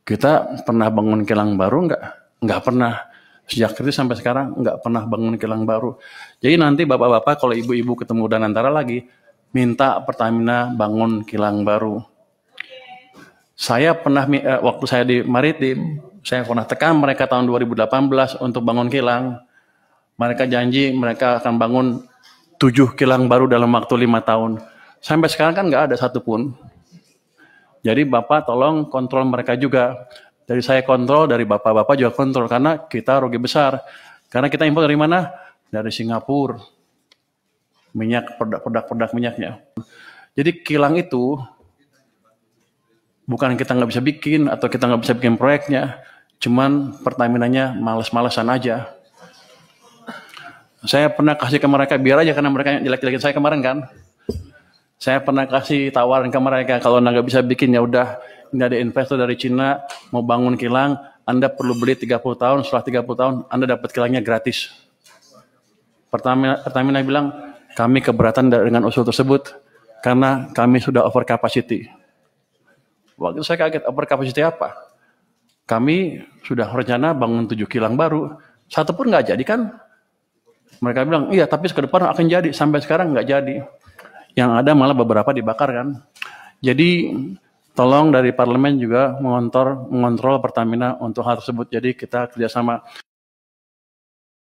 Kita pernah bangun kilang baru nggak? Nggak pernah. Sejak kritis sampai sekarang nggak pernah bangun kilang baru. Jadi nanti bapak-bapak kalau ibu-ibu ketemu Danantara lagi, minta Pertamina bangun kilang baru. Saya pernah, waktu saya di Maritim, saya pernah tekan mereka tahun 2018 untuk bangun kilang. Mereka janji mereka akan bangun 7 kilang baru dalam waktu 5 tahun. Sampai sekarang kan nggak ada satupun. Jadi Bapak tolong kontrol mereka juga. Dari saya kontrol, dari Bapak-Bapak juga kontrol. Karena kita rugi besar. Karena kita impor dari mana? Dari Singapura. Minyak, produk minyaknya. Jadi kilang itu, bukan kita nggak bisa bikin, atau kita nggak bisa bikin proyeknya. Cuman Pertaminanya males-malesan aja. Saya pernah kasih ke mereka, biar aja karena mereka jelek-jelekin saya kemarin kan. Saya pernah kasih tawaran ke mereka, kalau nggak bisa bikin ya udah, ini ada investor dari Cina mau bangun kilang, Anda perlu beli 30 tahun, setelah 30 tahun Anda dapat kilangnya gratis. Pertamina bilang, kami keberatan dengan usul tersebut karena kami sudah over capacity. Waktu itu saya kaget, over capacity apa? Kami sudah rencana bangun 7 kilang baru, satu pun nggak jadi kan? Mereka bilang, iya tapi ke depan akan jadi. Sampai sekarang nggak jadi. Yang ada malah beberapa dibakar kan. Jadi tolong dari parlemen juga mengontrol Pertamina untuk hal tersebut. Jadi kita kerjasama.